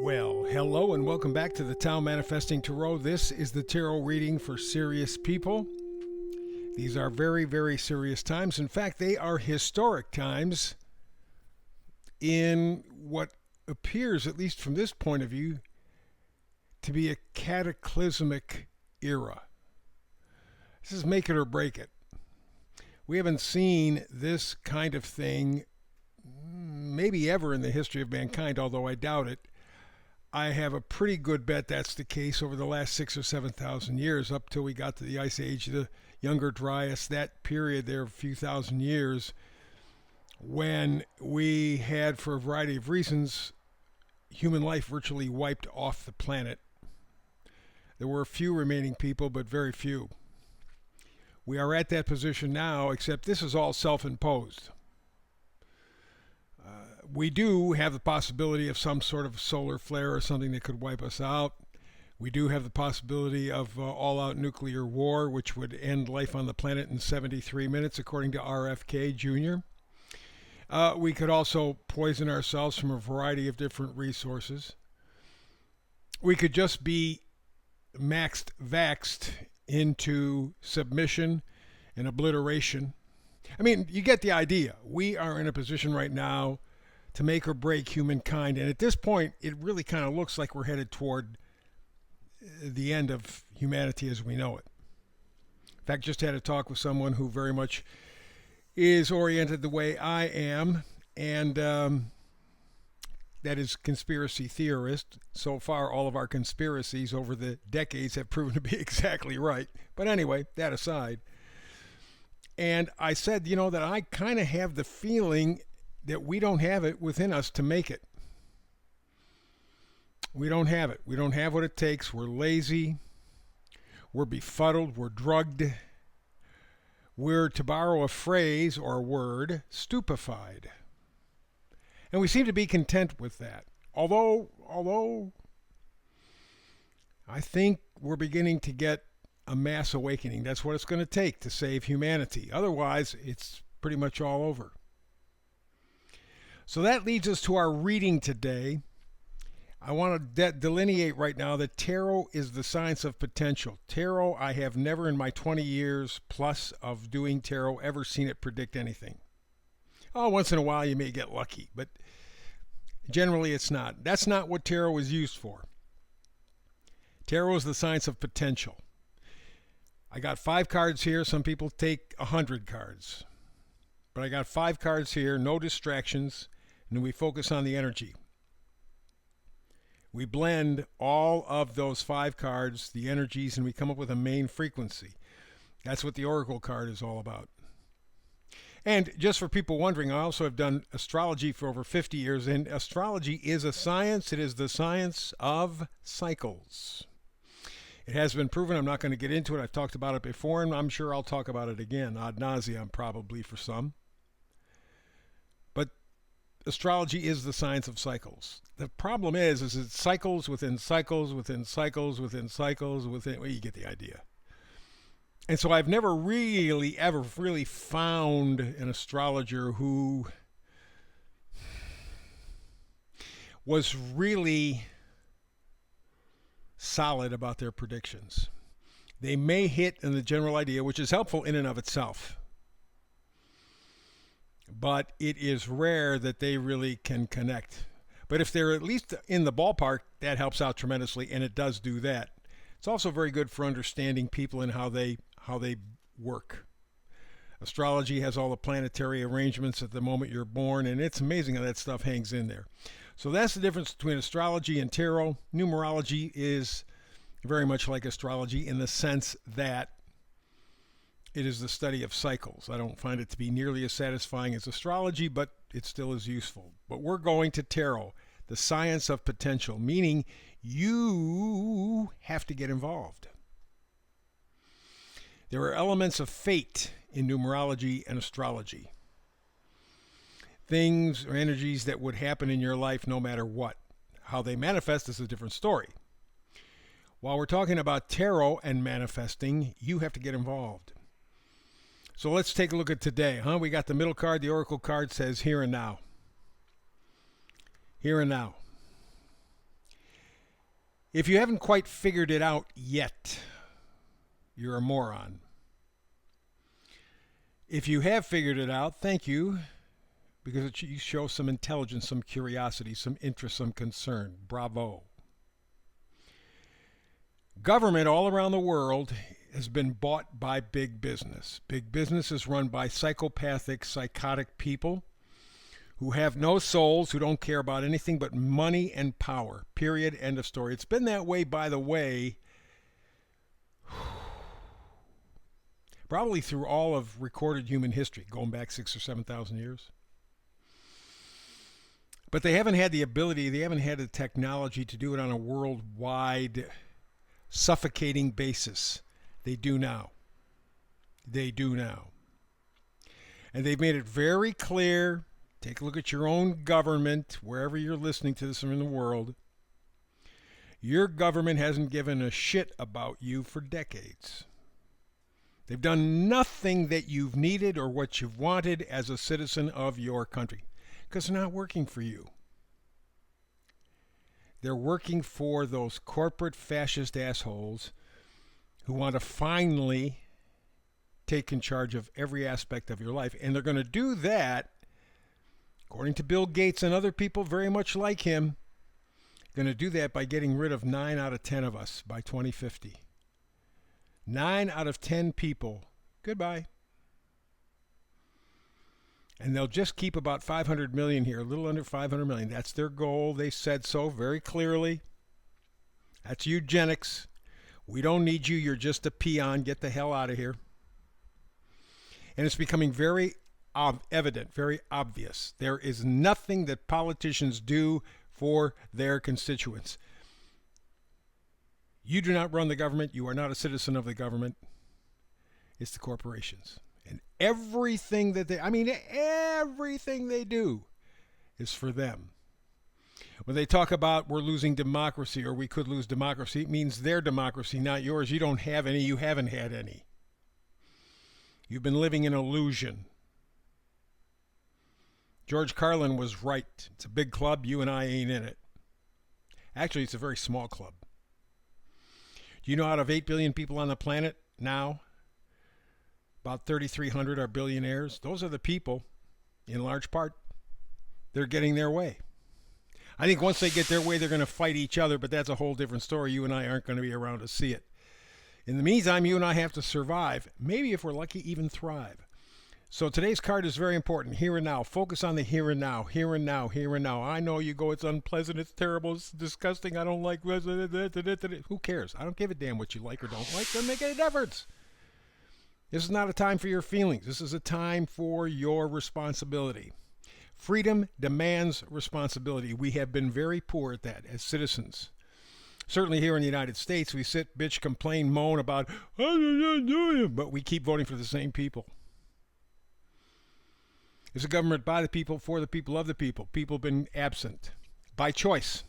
Well, hello and welcome back to the Tao Manifesting Tarot. This is the tarot reading for serious people. These are very, very serious times. In fact, they are historic times in what appears, at least from this point of view, to be a cataclysmic era. This is make it or break it. We haven't seen this kind of thing maybe ever in the history of mankind, although I doubt it. I have a pretty good bet that's the case over the last 6,000 or 7,000 years, up till we got to the Ice Age, the Younger Dryas, that period there, a few thousand years, when we had, for a variety of reasons, human life virtually wiped off the planet. There were a few remaining people, but very few. We are at that position now, except this is all self-imposed. We do have the possibility of some sort of solar flare or something that could wipe us out. We do have the possibility of all-out nuclear war, which would end life on the planet in 73 minutes, according to RFK Jr. We could also poison ourselves from a variety of different resources. We could just be vaxxed into submission and obliteration. I mean, you get the idea. We are in a position right now to make or break humankind. And at this point, it really kind of looks like we're headed toward the end of humanity as we know it. In fact, just had a talk with someone who very much is oriented the way I am, and that is conspiracy theorist. So far, all of our conspiracies over the decades have proven to be exactly right. But anyway, that aside. And I said, that I kind of have the feeling that we don't have it within us to make it. We don't have it. We don't have what it takes. We're lazy. We're befuddled. We're drugged. We're, to borrow a phrase or a word, stupefied. And we seem to be content with that. Although I think we're beginning to get a mass awakening. That's what it's going to take to save humanity. Otherwise, it's pretty much all over. So that leads us to our reading today. I want to delineate right now that tarot is the science of potential. Tarot, I have never in my 20 years plus of doing tarot ever seen it predict anything. Oh, once in a while you may get lucky, but generally it's not. That's not what tarot is used for. Tarot is the science of potential. I got 5 cards here. Some people take 100 cards. But I got 5 cards here, no distractions, and we focus on the energy. We blend all of those 5 cards, the energies, and we come up with a main frequency. That's what the Oracle card is all about. And just for people wondering, I also have done astrology for over 50 years, and astrology is a science. It is the science of cycles. It has been proven. I'm not going to get into it. I've talked about it before, and I'm sure I'll talk about it again, ad nauseum probably for some. But astrology is the science of cycles. The problem is it's cycles within cycles within cycles within cycles within, well, you get the idea. And so I've never really, ever really found an astrologer who was really solid about their predictions. They may hit in the general idea, which is helpful in and of itself. But it is rare that they really can connect. But if they're at least in the ballpark, that helps out tremendously, and it does do that. It's also very good for understanding people and how they work. Astrology has all the planetary arrangements at the moment you're born, and it's amazing how that stuff hangs in there. So that's the difference between astrology and tarot. Numerology is very much like astrology in the sense that it is the study of cycles. I don't find it to be nearly as satisfying as astrology, but it still is useful. But we're going to tarot, the science of potential, meaning you have to get involved. There are elements of fate in numerology and astrology. Things or energies that would happen in your life no matter what. How they manifest is a different story. While we're talking about tarot and manifesting, you have to get involved. So let's take a look at today. We got the middle card. The Oracle card says here and now. Here and now. If you haven't quite figured it out yet, you're a moron. If you have figured it out, thank you, because you show some intelligence, some curiosity, some interest, some concern. Bravo. Government all around the world has been bought by big business. Big business is run by psychopathic, psychotic people who have no souls, who don't care about anything but money and power. Period. End of story. It's been that way, by the way, probably through all of recorded human history, going back 6,000 or 7,000 years. But they haven't had the ability, they haven't had the technology to do it on a worldwide, suffocating basis. They do now. They do now. And they've made it very clear. Take a look at your own government, wherever you're listening to this in the world. Your government hasn't given a shit about you for decades. They've done nothing that you've needed or what you've wanted as a citizen of your country, because they're not working for you. They're working for those corporate fascist assholes who want to finally take in charge of every aspect of your life. And they're going to do that, according to Bill Gates and other people very much like him, going to do that by getting rid of 9 out of 10 of us by 2050. 9 out of 10 people, goodbye. And they'll just keep about 500 million here, a little under 500 million. That's their goal. They said so very clearly. That's eugenics. We don't need you. You're just a peon. Get the hell out of here. And it's becoming very evident, very obvious. There is nothing that politicians do for their constituents. You do not run the government. You are not a citizen of the government. It's the corporations. And everything that everything they do is for them. When they talk about we're losing democracy or we could lose democracy, it means their democracy, not yours. You don't have any. You haven't had any. You've been living in illusion. George Carlin was right. It's a big club. You and I ain't in it. Actually, it's a very small club. Do you know out of 8 billion people on the planet now, about 3,300 are billionaires? Those are the people, in large part, they're getting their way. I think once they get their way, they're going to fight each other, but that's a whole different story. You and I aren't going to be around to see it. In the meantime, you and I have to survive. Maybe if we're lucky, even thrive. So today's card is very important. Here and now. Focus on the here and now. Here and now. Here and now. I know you go, it's unpleasant, it's terrible, it's disgusting, I don't like... Who cares? I don't give a damn what you like or don't like. Doesn't make any difference. This is not a time for your feelings. This is a time for your responsibility. Freedom demands responsibility. We have been very poor at that as citizens. Certainly here in the United States, we sit, bitch, complain, moan about, but we keep voting for the same people. It's a government by the people, for the people, of the people. People have been absent by choice.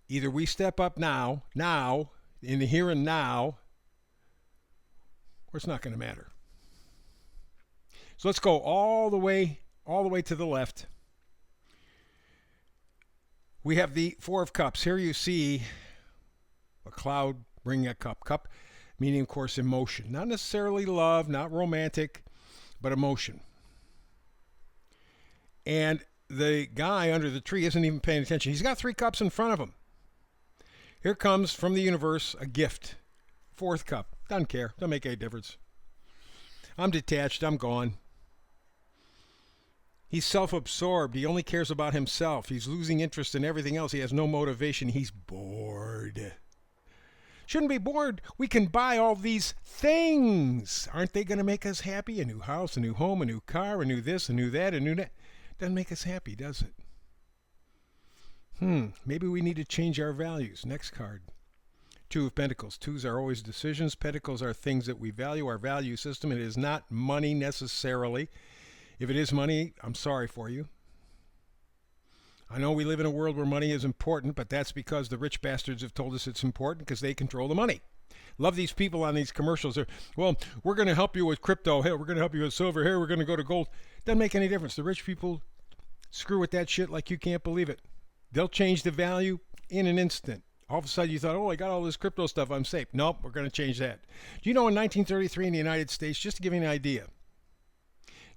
Either we step up now, in the here and now, or it's not going to matter. So let's go all the way to the left. We have the Four of Cups. Here you see a cloud bringing a cup. Cup meaning, of course, emotion. Not necessarily love, not romantic, but emotion. And the guy under the tree isn't even paying attention. He's got 3 cups in front of him. Here comes from the universe a gift. 4th cup. Doesn't care. Doesn't make any difference. I'm detached. I'm gone. He's self-absorbed. He only cares about himself. He's losing interest in everything else. He has no motivation. He's bored. Shouldn't be bored. We can buy all these things. Aren't they going to make us happy? A new house, a new home, a new car, a new this, a new that, a new that. Doesn't make us happy, does it? Maybe we need to change our values. Next card. 2 of Pentacles. 2s are always decisions. Pentacles are things that we value, our value system. It is not money necessarily. If it is money, I'm sorry for you. I know we live in a world where money is important, but that's because the rich bastards have told us it's important because they control the money. Love these people on these commercials. Well, we're going to help you with crypto. Hey, we're going to help you with silver. Here, we're going to go to gold. Doesn't make any difference. The rich people screw with that shit like you can't believe it. They'll change the value in an instant. All of a sudden you thought, oh, I got all this crypto stuff, I'm safe. Nope, we're going to change that. Do you know in 1933 in the United States, just to give you an idea,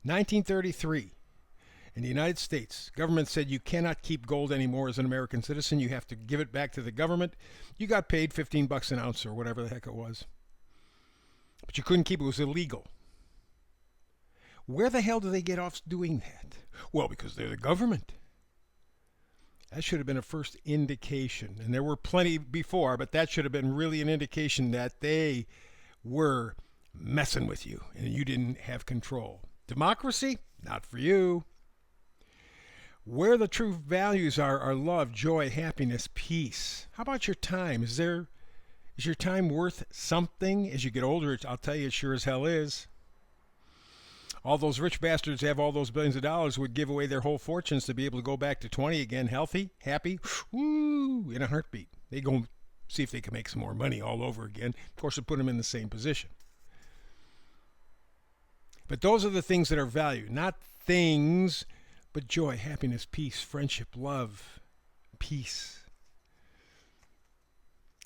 1933 in the United States, government said you cannot keep gold anymore as an American citizen. You have to give it back to the government. You got paid $15 an ounce or whatever the heck it was. But you couldn't keep it. It was illegal. Where the hell do they get off doing that? Well, because they're the government. That should have been a first indication. And there were plenty before, but that should have been really an indication that they were messing with you and you didn't have control. Democracy? Not for you. Where the true values are love, joy, happiness, peace. How about your time? Is your time worth something? As you get older, I'll tell you, it sure as hell is. All those rich bastards have all those billions of dollars would give away their whole fortunes to be able to go back to 20 again, healthy, happy, woo, in a heartbeat. They go see if they can make some more money all over again. Of course, it put them in the same position. But those are the things that are valued, not things, but joy, happiness, peace, friendship, love, peace.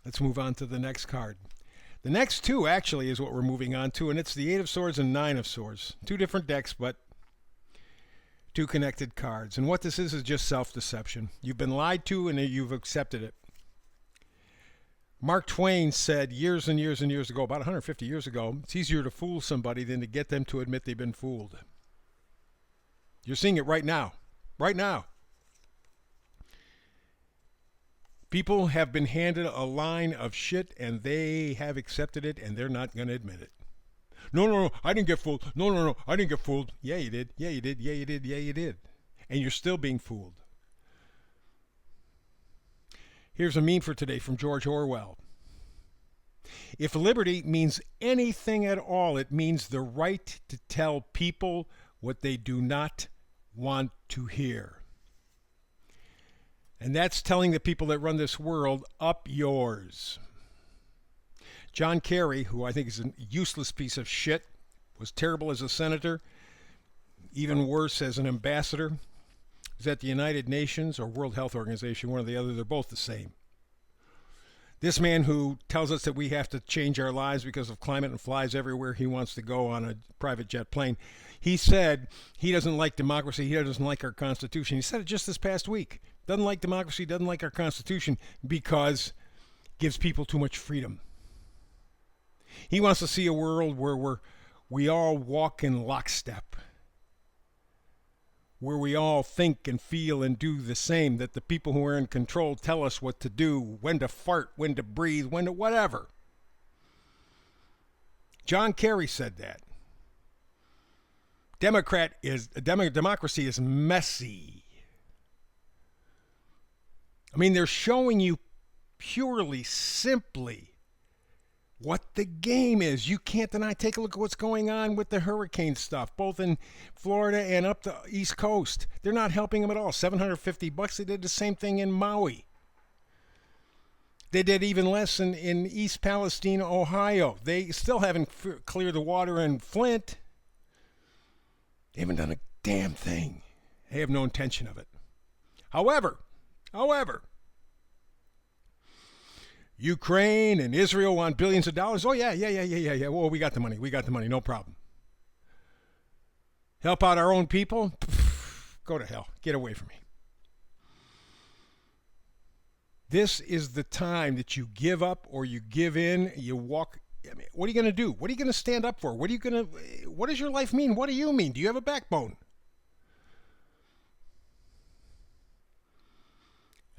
Let's move on to the next card. The next two actually is what we're moving on to, and it's the Eight of Swords and Nine of Swords. Two different decks, but two connected cards. And what this is just self-deception. You've been lied to and you've accepted it. Mark Twain said years and years and years ago, about 150 years ago, it's easier to fool somebody than to get them to admit they've been fooled. You're seeing it right now. Right now. People have been handed a line of shit and they have accepted it and they're not going to admit it. No, I didn't get fooled. No, I didn't get fooled. Yeah, you did. Yeah, you did. Yeah, you did. Yeah, you did. And you're still being fooled. Here's a meme for today from George Orwell. If liberty means anything at all, it means the right to tell people what they do not want to hear. And that's telling the people that run this world, up yours. John Kerry, who I think is a useless piece of shit, was terrible as a senator, even worse as an ambassador, is at the United Nations or World Health Organization, one or the other. They're both the same. This man who tells us that we have to change our lives because of climate and flies everywhere he wants to go on a private jet plane, he said he doesn't like democracy, he doesn't like our Constitution. He said it just this past week. Doesn't like democracy, doesn't like our Constitution because it gives people too much freedom. He wants to see a world where we all walk in lockstep, where we all think and feel and do the same, that the people who are in control tell us what to do, when to fart, when to breathe, when to whatever. John Kerry said that. Democracy is messy. I mean, they're showing you purely, simply what the game is. You can't deny. Take a look at what's going on with the hurricane stuff, both in Florida and up the East Coast. They're not helping them at all. $750. They did the same thing in Maui. They did even less in East Palestine, Ohio. They still haven't cleared the water in Flint. They haven't done a damn thing. They have no intention of it. However, Ukraine and Israel want billions of dollars. Oh, yeah. Well, we got the money. No problem. Help out our own people? Pff, go to hell. Get away from me. This is the time that you give up or you give in. You walk. I mean, what are you going to do? What are you going to stand up for? What does your life mean? What do you mean? Do you have a backbone?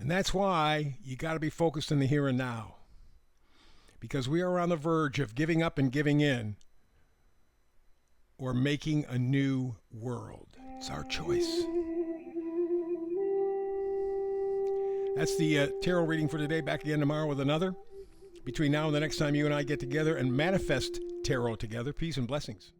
And that's why you got to be focused in the here and now. Because we are on the verge of giving up and giving in or making a new world. It's our choice. That's the tarot reading for today. Back again tomorrow with another. Between now and the next time you and I get together and manifest tarot together, peace and blessings.